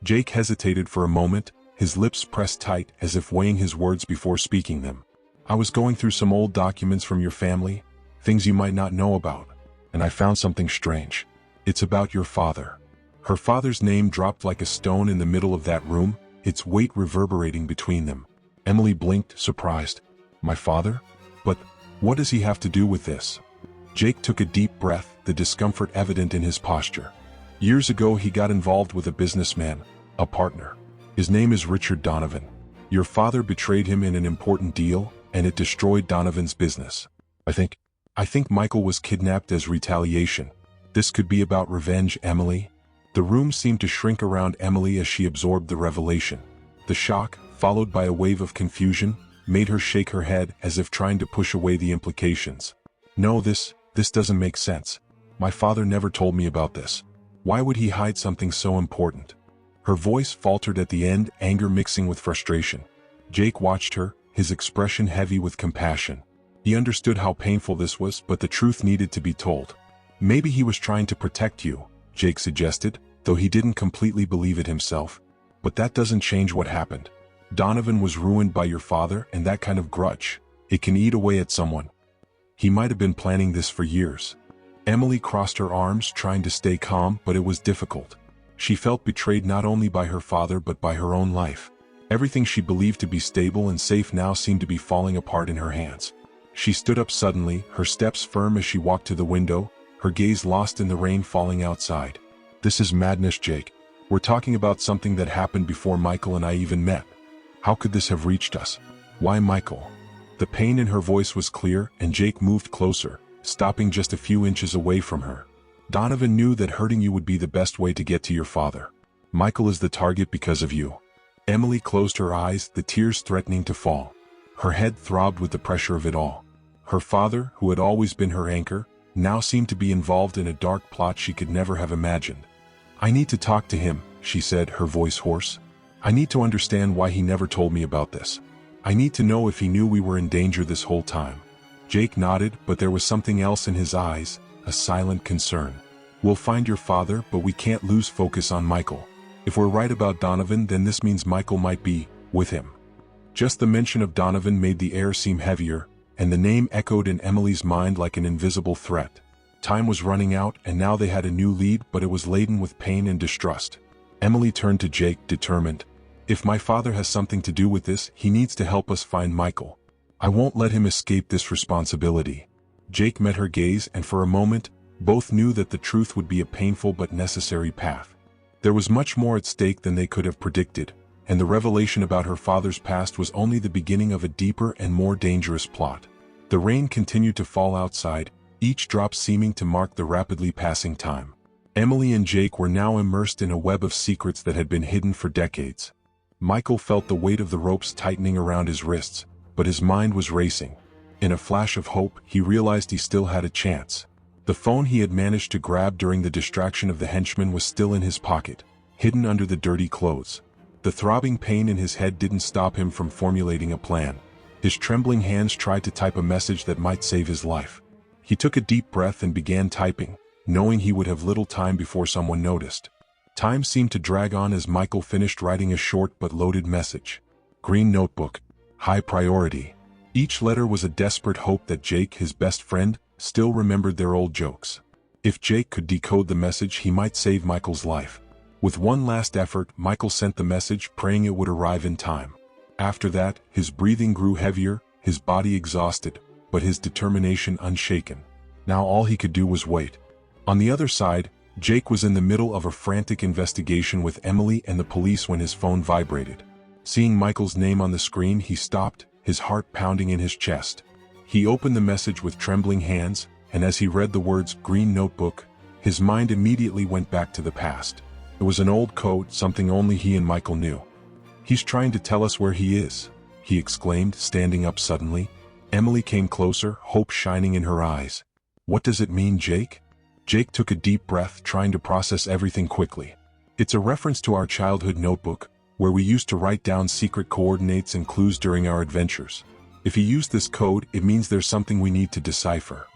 Jake hesitated for a moment, his lips pressed tight as if weighing his words before speaking them. "I was going through some old documents from your family, things you might not know about, and I found something strange. It's about your father." Her father's name dropped like a stone in the middle of that room, its weight reverberating between them. Emily blinked, surprised. "My father? But what does he have to do with this?" Jake took a deep breath, the discomfort evident in his posture. "Years ago he got involved with a businessman, a partner. His name is Richard Donovan. Your father betrayed him in an important deal, and it destroyed Donovan's business. I think Michael was kidnapped as retaliation. This could be about revenge, Emily." The room seemed to shrink around Emily as she absorbed the revelation. The shock, followed by a wave of confusion, made her shake her head as if trying to push away the implications. "No, this doesn't make sense. My father never told me about this. Why would he hide something so important?" Her voice faltered at the end, anger mixing with frustration. Jake watched her, his expression heavy with compassion. He understood how painful this was, but the truth needed to be told. "Maybe he was trying to protect you," Jake suggested, though he didn't completely believe it himself. "But that doesn't change what happened. Donovan was ruined by your father, and that kind of grudge, it can eat away at someone. He might have been planning this for years." Emily crossed her arms, trying to stay calm, but it was difficult. She felt betrayed not only by her father but by her own life. Everything she believed to be stable and safe now seemed to be falling apart in her hands. She stood up suddenly, her steps firm as she walked to the window, her gaze lost in the rain falling outside. "This is madness, Jake. We're talking about something that happened before Michael and I even met. How could this have reached us? Why Michael?" The pain in her voice was clear, and Jake moved closer, stopping just a few inches away from her. "Donovan knew that hurting you would be the best way to get to your father. Michael is the target because of you." Emily closed her eyes, the tears threatening to fall. Her head throbbed with the pressure of it all. Her father, who had always been her anchor, now seemed to be involved in a dark plot she could never have imagined. "I need to talk to him," she said, her voice hoarse. "I need to understand why he never told me about this. I need to know if he knew we were in danger this whole time." Jake nodded, but there was something else in his eyes, a silent concern. "We'll find your father, but we can't lose focus on Michael. If we're right about Donovan, then this means Michael might be with him." Just the mention of Donovan made the air seem heavier, and the name echoed in Emily's mind like an invisible threat. Time was running out, and now they had a new lead, but it was laden with pain and distrust. Emily turned to Jake, determined. "If my father has something to do with this, he needs to help us find Michael. I won't let him escape this responsibility." Jake met her gaze, and for a moment, both knew that the truth would be a painful but necessary path. There was much more at stake than they could have predicted, and the revelation about her father's past was only the beginning of a deeper and more dangerous plot. The rain continued to fall outside, each drop seeming to mark the rapidly passing time. Emily and Jake were now immersed in a web of secrets that had been hidden for decades. Michael felt the weight of the ropes tightening around his wrists, but his mind was racing. In a flash of hope, he realized he still had a chance. The phone he had managed to grab during the distraction of the henchman was still in his pocket, hidden under the dirty clothes. The throbbing pain in his head didn't stop him from formulating a plan. His trembling hands tried to type a message that might save his life. He took a deep breath and began typing, knowing he would have little time before someone noticed. Time seemed to drag on as Michael finished writing a short but loaded message. Green notebook. High priority. Each letter was a desperate hope that Jake, his best friend, still remembered their old jokes. If Jake could decode the message, he might save Michael's life. With one last effort, Michael sent the message, praying it would arrive in time. After that, his breathing grew heavier, his body exhausted, but his determination unshaken. Now all he could do was wait. On the other side, Jake was in the middle of a frantic investigation with Emily and the police when his phone vibrated. Seeing Michael's name on the screen, he stopped, his heart pounding in his chest. He opened the message with trembling hands, and as he read the words "green notebook," his mind immediately went back to the past. It was an old code, something only he and Michael knew. "He's trying to tell us where he is," he exclaimed, standing up suddenly. Emily came closer, hope shining in her eyes. "What does it mean, Jake?" Jake took a deep breath, trying to process everything quickly. "It's a reference to our childhood notebook, where we used to write down secret coordinates and clues during our adventures. If he used this code, it means there's something we need to decipher."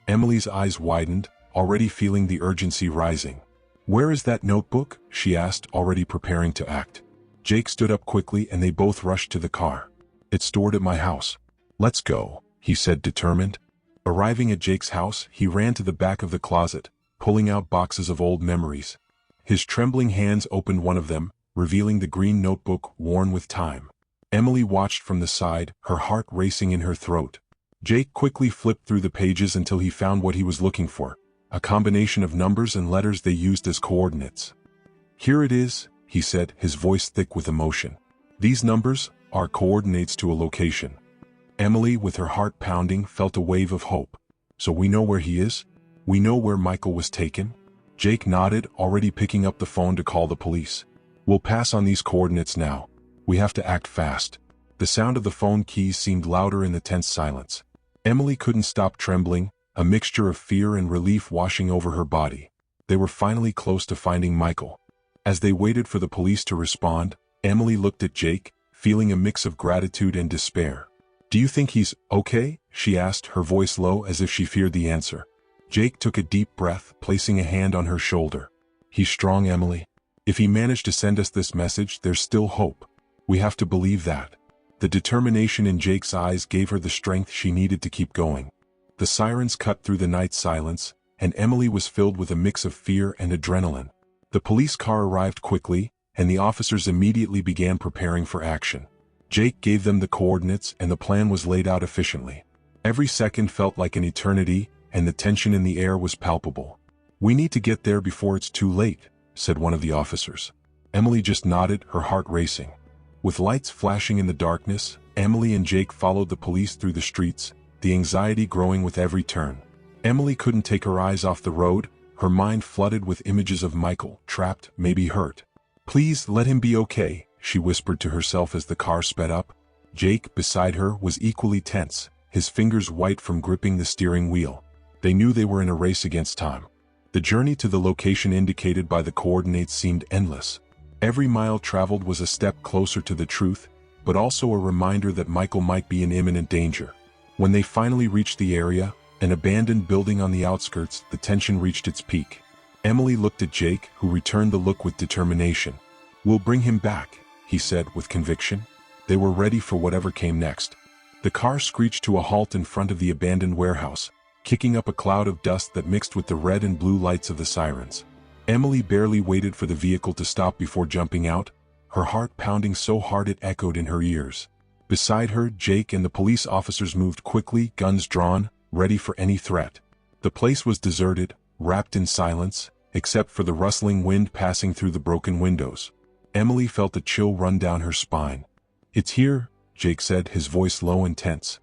Emily's eyes widened, already feeling the urgency rising. "Where is that notebook?" she asked, already preparing to act. Jake stood up quickly and they both rushed to the car. "It's stored at my house." "Let's go," he said, determined. Arriving at Jake's house, he ran to the back of the closet, pulling out boxes of old memories. His trembling hands opened one of them, revealing the green notebook worn with time. Emily watched from the side, her heart racing in her throat. Jake quickly flipped through the pages until he found what he was looking for, a combination of numbers and letters they used as coordinates. "Here it is," he said, his voice thick with emotion. "These numbers are coordinates to a location." Emily, with her heart pounding, felt a wave of hope. "So we know where he is? We know where Michael was taken?" Jake nodded, already picking up the phone to call the police. "We'll pass on these coordinates now. We have to act fast." The sound of the phone keys seemed louder in the tense silence. Emily couldn't stop trembling, a mixture of fear and relief washing over her body. They were finally close to finding Michael. As they waited for the police to respond, Emily looked at Jake, feeling a mix of gratitude and despair. "Do you think he's okay?" she asked, her voice low as if she feared the answer. Jake took a deep breath, placing a hand on her shoulder. "He's strong, Emily. If he managed to send us this message, there's still hope. We have to believe that." The determination in Jake's eyes gave her the strength she needed to keep going. The sirens cut through the night silence, and Emily was filled with a mix of fear and adrenaline. The police car arrived quickly, and the officers immediately began preparing for action. Jake gave them the coordinates and the plan was laid out efficiently. Every second felt like an eternity, and the tension in the air was palpable. "We need to get there before it's too late," said one of the officers. Emily just nodded, her heart racing. With lights flashing in the darkness, Emily and Jake followed the police through the streets, the anxiety growing with every turn. Emily couldn't take her eyes off the road, her mind flooded with images of Michael, trapped, maybe hurt. "Please let him be okay," she whispered to herself as the car sped up. Jake, beside her, was equally tense, his fingers white from gripping the steering wheel. They knew they were in a race against time. The journey to the location indicated by the coordinates seemed endless. Every mile traveled was a step closer to the truth, but also a reminder that Michael might be in imminent danger. When they finally reached the area, an abandoned building on the outskirts, the tension reached its peak. Emily looked at Jake, who returned the look with determination. "We'll bring him back," he said with conviction. They were ready for whatever came next. The car screeched to a halt in front of the abandoned warehouse, kicking up a cloud of dust that mixed with the red and blue lights of the sirens. Emily barely waited for the vehicle to stop before jumping out, her heart pounding so hard it echoed in her ears. Beside her, Jake and the police officers moved quickly, guns drawn, ready for any threat. The place was deserted, wrapped in silence, except for the rustling wind passing through the broken windows. Emily felt a chill run down her spine. "It's here," Jake said, his voice low and tense.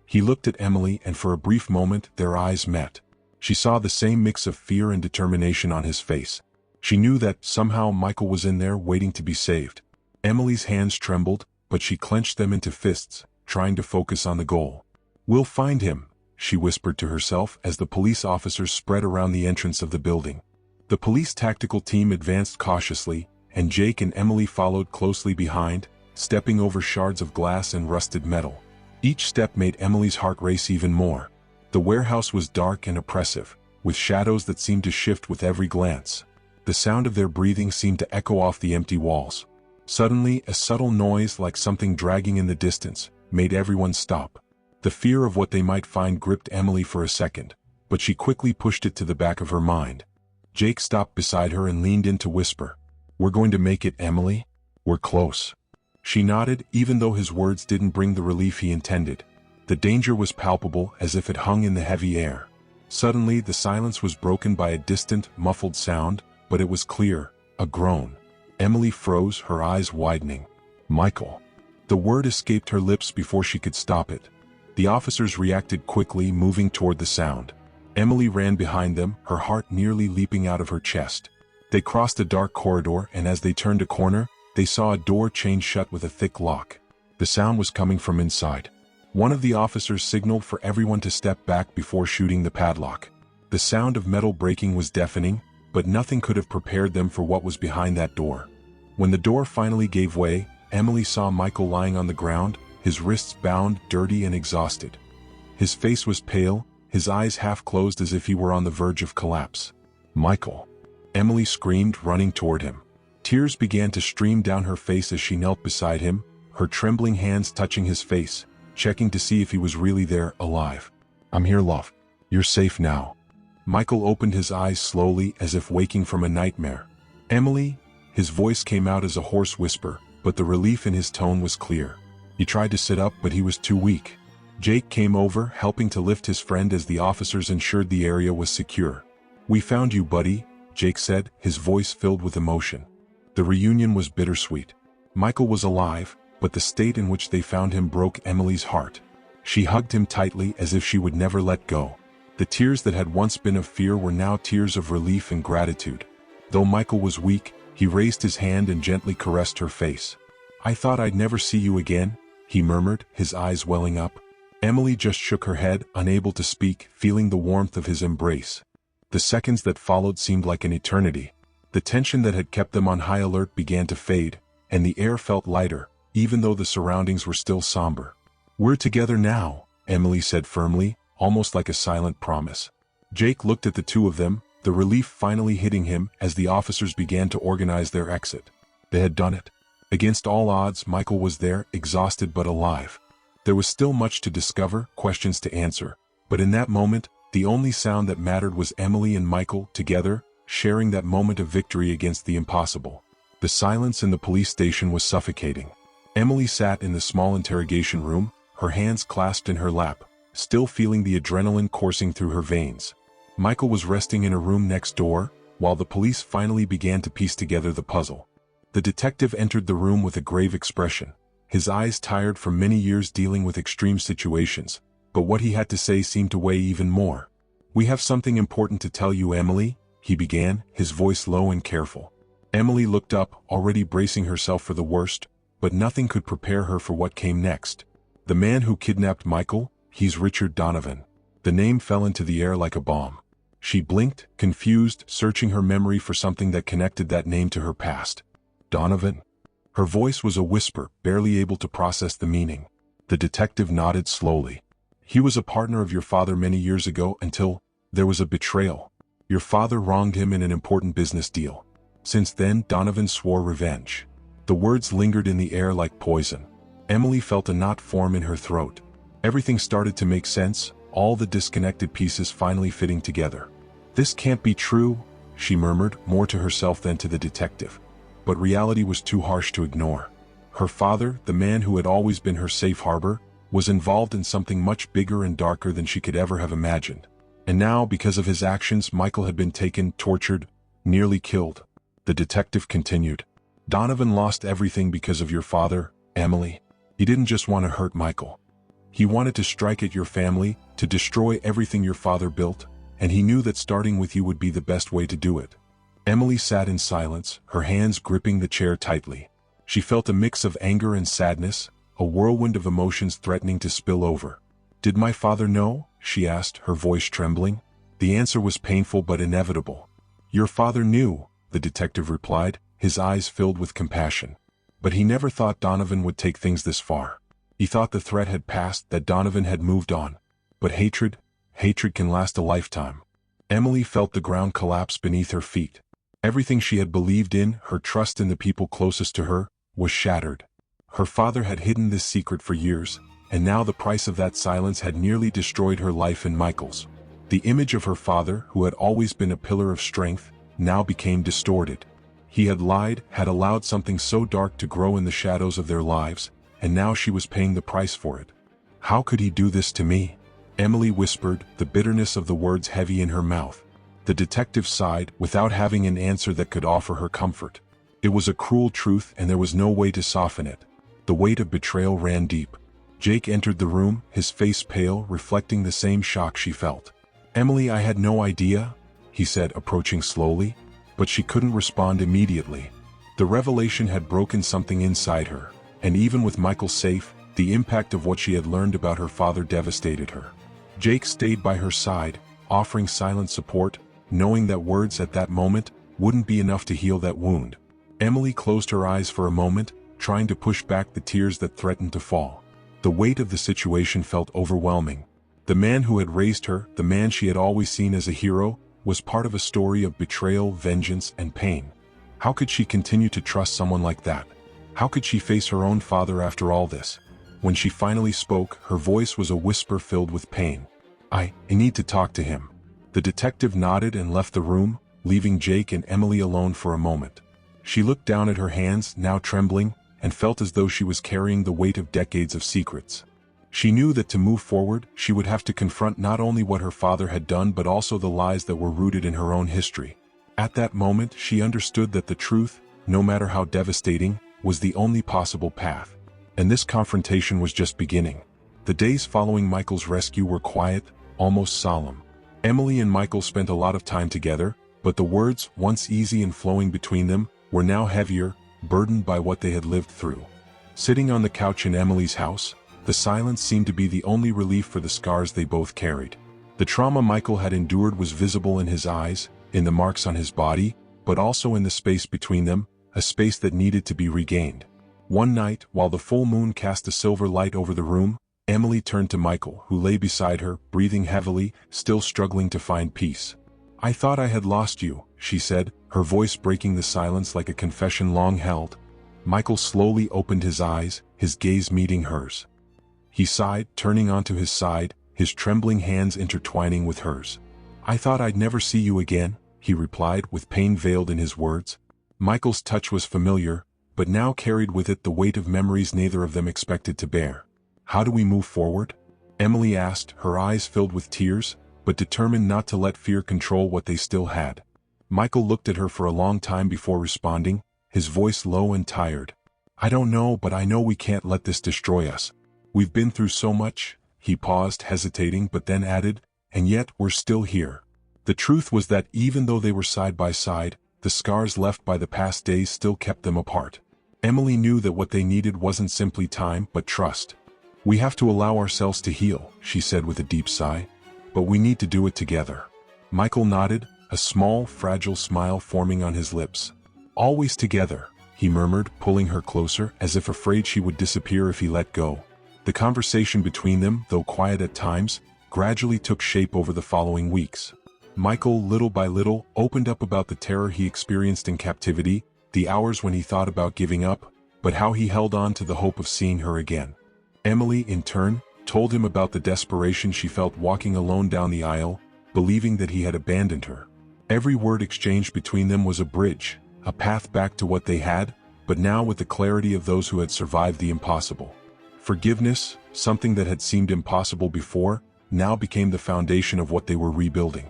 He looked at Emily, and for a brief moment their eyes met. She saw the same mix of fear and determination on his face. She knew that, somehow, Michael was in there waiting to be saved. Emily's hands trembled, but she clenched them into fists, trying to focus on the goal. "We'll find him," she whispered to herself as the police officers spread around the entrance of the building. The police tactical team advanced cautiously, and Jake and Emily followed closely behind, stepping over shards of glass and rusted metal. Each step made Emily's heart race even more. The warehouse was dark and oppressive, with shadows that seemed to shift with every glance. The sound of their breathing seemed to echo off the empty walls. Suddenly, a subtle noise like something dragging in the distance made everyone stop. The fear of what they might find gripped Emily for a second, but she quickly pushed it to the back of her mind. Jake stopped beside her and leaned in to whisper, "We're going to make it, Emily. We're close." She nodded, even though his words didn't bring the relief he intended. The danger was palpable, as if it hung in the heavy air. Suddenly, the silence was broken by a distant, muffled sound, but it was clear, a groan. Emily froze, her eyes widening. "Michael." The word escaped her lips before she could stop it. The officers reacted quickly, moving toward the sound. Emily ran behind them, her heart nearly leaping out of her chest. They crossed a dark corridor, and as they turned a corner, they saw a door chained shut with a thick lock. The sound was coming from inside. One of the officers signaled for everyone to step back before shooting the padlock. The sound of metal breaking was deafening, but nothing could have prepared them for what was behind that door. When the door finally gave way, Emily saw Michael lying on the ground, his wrists bound, dirty and exhausted. His face was pale, his eyes half closed as if he were on the verge of collapse. "Michael!" Emily screamed, running toward him. Tears began to stream down her face as she knelt beside him, her trembling hands touching his face, checking to see if he was really there, alive. "I'm here, love. You're safe now." Michael opened his eyes slowly, as if waking from a nightmare. "Emily?" His voice came out as a hoarse whisper, but the relief in his tone was clear. He tried to sit up, but he was too weak. Jake came over, helping to lift his friend as the officers ensured the area was secure. "We found you, buddy," Jake said, his voice filled with emotion. The reunion was bittersweet. Michael was alive, but the state in which they found him broke Emily's heart. She hugged him tightly as if she would never let go. The tears that had once been of fear were now tears of relief and gratitude. Though Michael was weak, he raised his hand and gently caressed her face. "I thought I'd never see you again," he murmured, his eyes welling up. Emily just shook her head, unable to speak, feeling the warmth of his embrace. The seconds that followed seemed like an eternity. The tension that had kept them on high alert began to fade, and the air felt lighter, even though the surroundings were still somber. "We're together now," Emily said firmly, almost like a silent promise. Jake looked at the two of them, the relief finally hitting him as the officers began to organize their exit. They had done it. Against all odds, Michael was there, exhausted but alive. There was still much to discover, questions to answer, but in that moment, the only sound that mattered was Emily and Michael, together, sharing that moment of victory against the impossible. The silence in the police station was suffocating. Emily sat in the small interrogation room, her hands clasped in her lap, still feeling the adrenaline coursing through her veins. Michael was resting in a room next door, while the police finally began to piece together the puzzle. The detective entered the room with a grave expression, his eyes tired from many years dealing with extreme situations, but what he had to say seemed to weigh even more. "We have something important to tell you, Emily," he began, his voice low and careful. Emily looked up, already bracing herself for the worst, but nothing could prepare her for what came next. "The man who kidnapped Michael, he's Richard Donovan." The name fell into the air like a bomb. She blinked, confused, searching her memory for something that connected that name to her past. "Donovan?" Her voice was a whisper, barely able to process the meaning. The detective nodded slowly. "He was a partner of your father many years ago until there was a betrayal. Your father wronged him in an important business deal. Since then, Donovan swore revenge." The words lingered in the air like poison. Emily felt a knot form in her throat. Everything started to make sense, all the disconnected pieces finally fitting together. "This can't be true," she murmured, more to herself than to the detective. But reality was too harsh to ignore. Her father, the man who had always been her safe harbor, was involved in something much bigger and darker than she could ever have imagined. And now, because of his actions, Michael had been taken, tortured, nearly killed. The detective continued. Donovan lost everything because of your father, Emily. He didn't just want to hurt Michael. He wanted to strike at your family, to destroy everything your father built, and he knew that starting with you would be the best way to do it. Emily sat in silence, her hands gripping the chair tightly. She felt a mix of anger and sadness, a whirlwind of emotions threatening to spill over. "Did my father know?" she asked, her voice trembling. The answer was painful but inevitable. "Your father knew," the detective replied, his eyes filled with compassion. But he never thought Donovan would take things this far. He thought the threat had passed, that Donovan had moved on. But hatred can last a lifetime. Emily felt the ground collapse beneath her feet. Everything she had believed in, her trust in the people closest to her, was shattered. Her father had hidden this secret for years, and now the price of that silence had nearly destroyed her life and Michael's. The image of her father, who had always been a pillar of strength, now became distorted. He had lied, had allowed something so dark to grow in the shadows of their lives, and now she was paying the price for it. "How could he do this to me?" Emily whispered, the bitterness of the words heavy in her mouth. The detective sighed, without having an answer that could offer her comfort. It was a cruel truth, and there was no way to soften it. The weight of betrayal ran deep. Jake entered the room, his face pale, reflecting the same shock she felt. "Emily, I had no idea," he said, approaching slowly, but she couldn't respond immediately. The revelation had broken something inside her, and even with Michael safe, the impact of what she had learned about her father devastated her. Jake stayed by her side, offering silent support, knowing that words at that moment wouldn't be enough to heal that wound. Emily closed her eyes for a moment, trying to push back the tears that threatened to fall. The weight of the situation felt overwhelming. The man who had raised her, the man she had always seen as a hero, was part of a story of betrayal, vengeance, and pain. How could she continue to trust someone like that? How could she face her own father after all this? When she finally spoke, her voice was a whisper filled with pain. I need to talk to him." The detective nodded and left the room, leaving Jake and Emily alone for a moment. She looked down at her hands, now trembling, and felt as though she was carrying the weight of decades of secrets. She knew that to move forward, she would have to confront not only what her father had done but also the lies that were rooted in her own history. At that moment, she understood that the truth, no matter how devastating, was the only possible path. And this confrontation was just beginning. The days following Michael's rescue were quiet, almost solemn. Emily and Michael spent a lot of time together, but the words, once easy and flowing between them, were now heavier, burdened by what they had lived through. Sitting on the couch in Emily's house, the silence seemed to be the only relief for the scars they both carried. The trauma Michael had endured was visible in his eyes, in the marks on his body, but also in the space between them, a space that needed to be regained. One night, while the full moon cast a silver light over the room, Emily turned to Michael, who lay beside her, breathing heavily, still struggling to find peace. "I thought I had lost you," she said, her voice breaking the silence like a confession long held. Michael slowly opened his eyes, his gaze meeting hers. He sighed, turning onto his side, his trembling hands intertwining with hers. "I thought I'd never see you again," he replied, with pain veiled in his words. Michael's touch was familiar, but now carried with it the weight of memories neither of them expected to bear. "How do we move forward?" Emily asked, her eyes filled with tears, but determined not to let fear control what they still had. Michael looked at her for a long time before responding, his voice low and tired. "I don't know, but I know we can't let this destroy us. We've been through so much." He paused, hesitating, but then added, "And yet we're still here." The truth was that even though they were side by side, the scars left by the past days still kept them apart. Emily knew that what they needed wasn't simply time, but trust. "We have to allow ourselves to heal," she said with a deep sigh. "But we need to do it together." Michael nodded, a small, fragile smile forming on his lips. "Always together," he murmured, pulling her closer, as if afraid she would disappear if he let go. The conversation between them, though quiet at times, gradually took shape over the following weeks. Michael, little by little, opened up about the terror he experienced in captivity, the hours when he thought about giving up, but how he held on to the hope of seeing her again. Emily, in turn, told him about the desperation she felt walking alone down the aisle, believing that he had abandoned her. Every word exchanged between them was a bridge, a path back to what they had, but now with the clarity of those who had survived the impossible. Forgiveness, something that had seemed impossible before, now became the foundation of what they were rebuilding.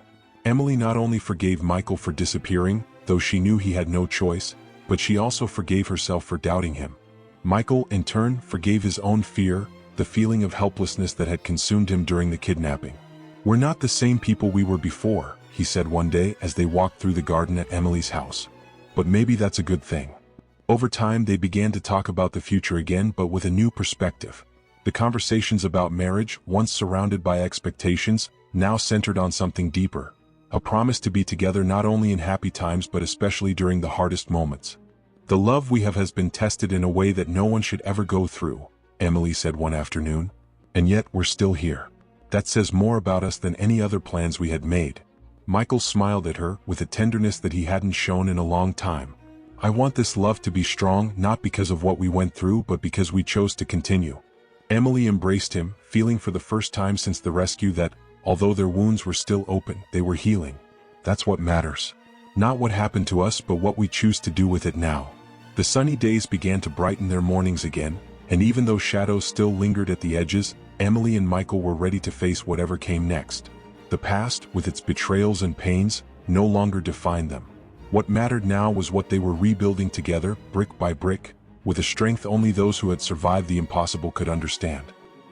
Emily not only forgave Michael for disappearing, though she knew he had no choice, but she also forgave herself for doubting him. Michael, in turn, forgave his own fear, the feeling of helplessness that had consumed him during the kidnapping. "We're not the same people we were before," he said one day as they walked through the garden at Emily's house. "But maybe that's a good thing." Over time they began to talk about the future again, but with a new perspective. The conversations about marriage, once surrounded by expectations, now centered on something deeper. A promise to be together not only in happy times but especially during the hardest moments. "The love we have has been tested in a way that no one should ever go through," Emily said one afternoon. "And yet we're still here. That says more about us than any other plans we had made." Michael smiled at her with a tenderness that he hadn't shown in a long time. "I want this love to be strong, not because of what we went through but because we chose to continue." Emily embraced him, feeling for the first time since the rescue that, although their wounds were still open, they were healing. That's what matters. Not what happened to us but what we choose to do with it now. The sunny days began to brighten their mornings again, and even though shadows still lingered at the edges, Emily and Michael were ready to face whatever came next. The past, with its betrayals and pains, no longer defined them. What mattered now was what they were rebuilding together, brick by brick, with a strength only those who had survived the impossible could understand.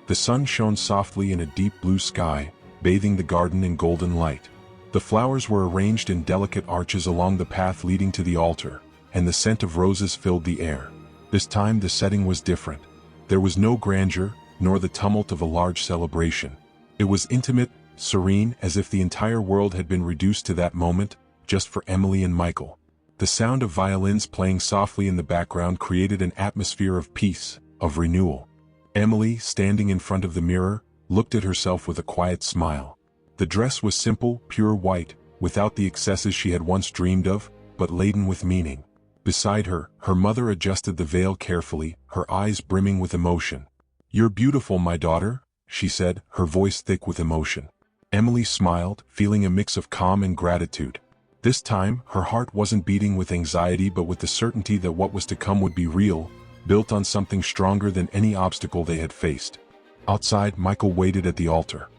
The sun shone softly in a deep blue sky, bathing the garden in golden light. The flowers were arranged in delicate arches along the path leading to the altar, and the scent of roses filled the air. This time the setting was different. There was no grandeur, nor the tumult of a large celebration. It was intimate, serene, as if the entire world had been reduced to that moment, just for Emily and Michael. The sound of violins playing softly in the background created an atmosphere of peace, of renewal. Emily, standing in front of the mirror, looked at herself with a quiet smile. The dress was simple, pure white, without the excesses she had once dreamed of, but laden with meaning. Beside her, her mother adjusted the veil carefully, her eyes brimming with emotion. "You're beautiful, my daughter," she said, her voice thick with emotion. Emily smiled, feeling a mix of calm and gratitude. This time, her heart wasn't beating with anxiety but with the certainty that what was to come would be real, built on something stronger than any obstacle they had faced. Outside, Michael waited at the altar.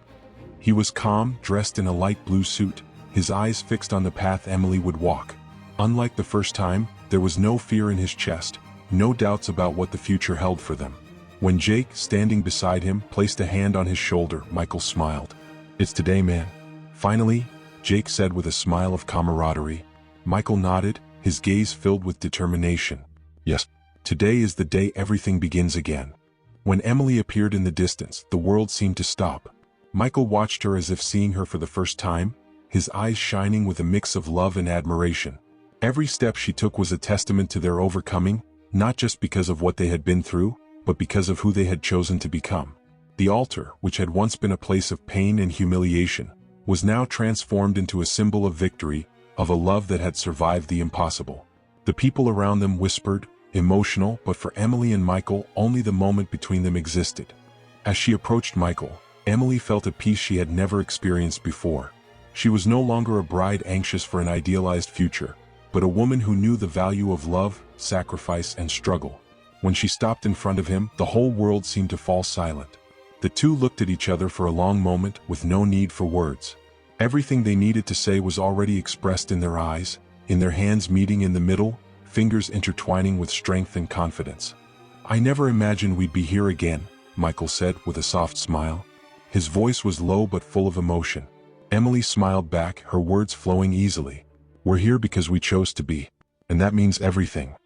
He was calm, dressed in a light blue suit, his eyes fixed on the path Emily would walk. Unlike the first time, there was no fear in his chest, no doubts about what the future held for them. When Jake, standing beside him, placed a hand on his shoulder, Michael smiled. "It's today, man." "Finally," Jake said with a smile of camaraderie. Michael nodded, his gaze filled with determination. "Yes, today is the day everything begins again." When Emily appeared in the distance, the world seemed to stop. Michael watched her as if seeing her for the first time, his eyes shining with a mix of love and admiration. Every step she took was a testament to their overcoming, not just because of what they had been through, but because of who they had chosen to become. The altar, which had once been a place of pain and humiliation, was now transformed into a symbol of victory, of a love that had survived the impossible. The people around them whispered, emotional, but for Emily and Michael, only the moment between them existed. As she approached Michael, Emily felt a peace she had never experienced before. She was no longer a bride anxious for an idealized future, but a woman who knew the value of love, sacrifice, and struggle. When she stopped in front of him, the whole world seemed to fall silent. The two looked at each other for a long moment with no need for words. Everything they needed to say was already expressed in their eyes, in their hands meeting in the middle, fingers intertwining with strength and confidence. "I never imagined we'd be here again," Michael said with a soft smile. His voice was low but full of emotion. Emily smiled back, her words flowing easily. "We're here because we chose to be. And that means everything."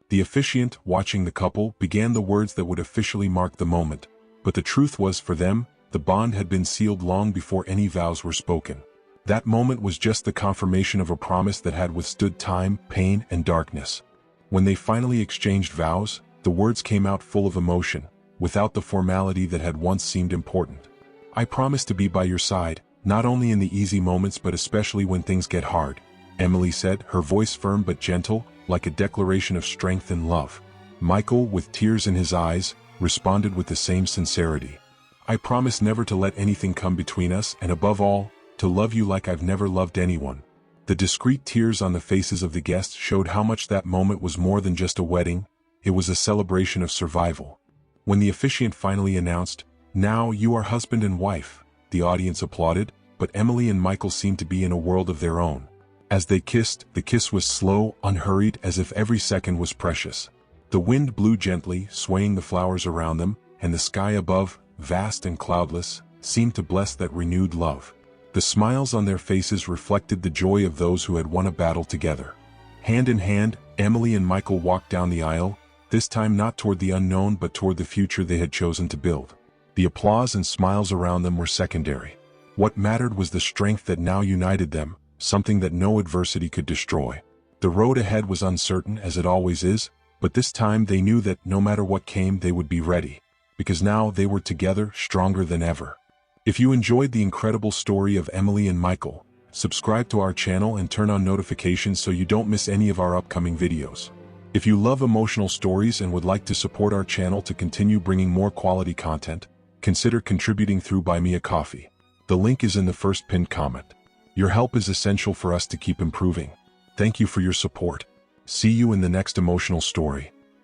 The officiant, watching the couple, began the words that would officially mark the moment. But the truth was, for them, the bond had been sealed long before any vows were spoken. That moment was just the confirmation of a promise that had withstood time, pain, and darkness. When they finally exchanged vows, the words came out full of emotion, without the formality that had once seemed important. "I promise to be by your side, not only in the easy moments but especially when things get hard," Emily said, her voice firm but gentle, like a declaration of strength and love. Michael, with tears in his eyes, responded with the same sincerity. "I promise never to let anything come between us, and above all, to love you like I've never loved anyone." The discreet tears on the faces of the guests showed how much that moment was more than just a wedding, it was a celebration of survival. When the officiant finally announced, "Now you are husband and wife," the audience applauded, but Emily and Michael seemed to be in a world of their own. As they kissed, the kiss was slow, unhurried, as if every second was precious. The wind blew gently, swaying the flowers around them, and the sky above, vast and cloudless, seemed to bless that renewed love. The smiles on their faces reflected the joy of those who had won a battle together. Hand in hand, Emily and Michael walked down the aisle, this time not toward the unknown but toward the future they had chosen to build. The applause and smiles around them were secondary. What mattered was the strength that now united them, something that no adversity could destroy. The road ahead was uncertain, as it always is, but this time they knew that no matter what came they would be ready, because now they were together, stronger than ever. If you enjoyed the incredible story of Emily and Michael, subscribe to our channel and turn on notifications so you don't miss any of our upcoming videos. If you love emotional stories and would like to support our channel to continue bringing more quality content, consider contributing through Buy Me a Coffee. The link is in the first pinned comment. Your help is essential for us to keep improving. Thank you for your support. See you in the next emotional story.